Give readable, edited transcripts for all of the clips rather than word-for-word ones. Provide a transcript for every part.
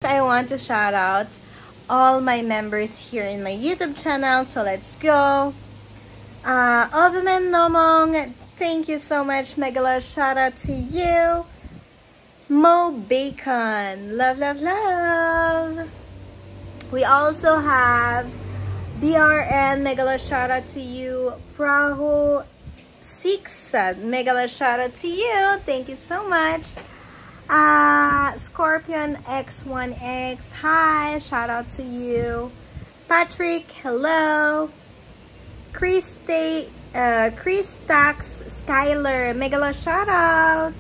I want to shout out all my members here in my YouTube channel. So let's go. Overman Nomong, thank you so much. Megala, shout out to you. Mo Bacon, love, love, love. We also have BRN, Megala, shout out to you. Prahu 6, Megala, shout out to you. Thank you so much. Scorpion X1X, hi, shout out to you. Patrick, hello. Chris Tax, Skyler, Megala, shout out.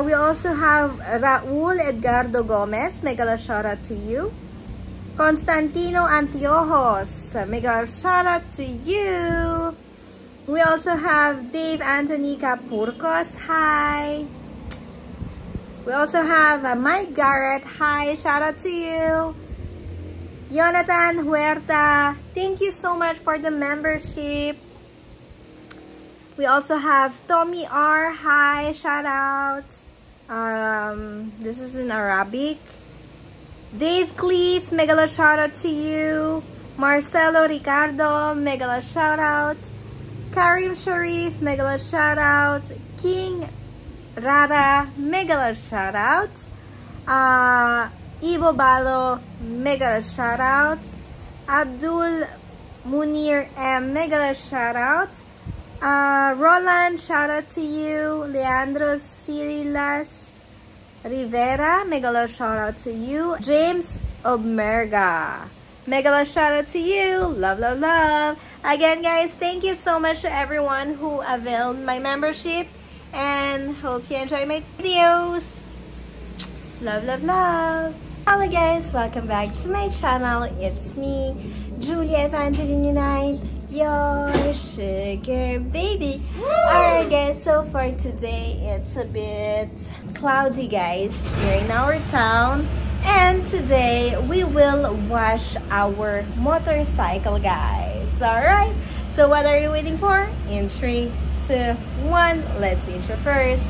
We also have Raul Edgardo Gomez, Megala, shout out to you. Constantino Antiojos, Megala, shout out to you. We also have Dave Anthony Capurcos, hi. We also have Mike Garrett, hi, shout out to you. Jonathan Huerta, thank you so much for the membership. We also have Tommy R, hi, shout out. This is in Arabic. Dave Cleef, Megala, shout out to you. Marcelo Ricardo, Megala, shout out. Karim Sharif, Megala, shout out. King Rara, Megala, shout out. Ibo Balo, Megala, shout out. Abdul Munir M, Megala, shout out. Roland, shout out to you. Leandro Silas Rivera, Megala, shout out to you. James Omerga, Megala, shout out to you. Love, love, love. Again, guys, thank you so much to everyone who availed my membership, and hope you enjoy my videos. Love, love, love. Hello guys, welcome back to my channel. It's me, Julia Evangeline Unite, your sugar baby. Alright guys, so for today it's a bit cloudy guys here in our town, and today we will wash our motorcycle guys. Alright, so what are you waiting for? In 3, 2, 1, let's intro first.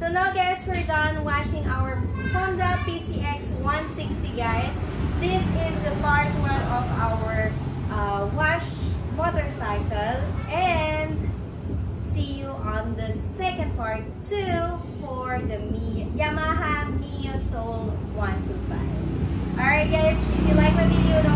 So now guys, we're done washing our Honda PCX 160 guys. This is the part 1 of our wash motorcycle, and see you on the second part 2 for the Yamaha MA.L 125. Alright guys, if you like my video, don't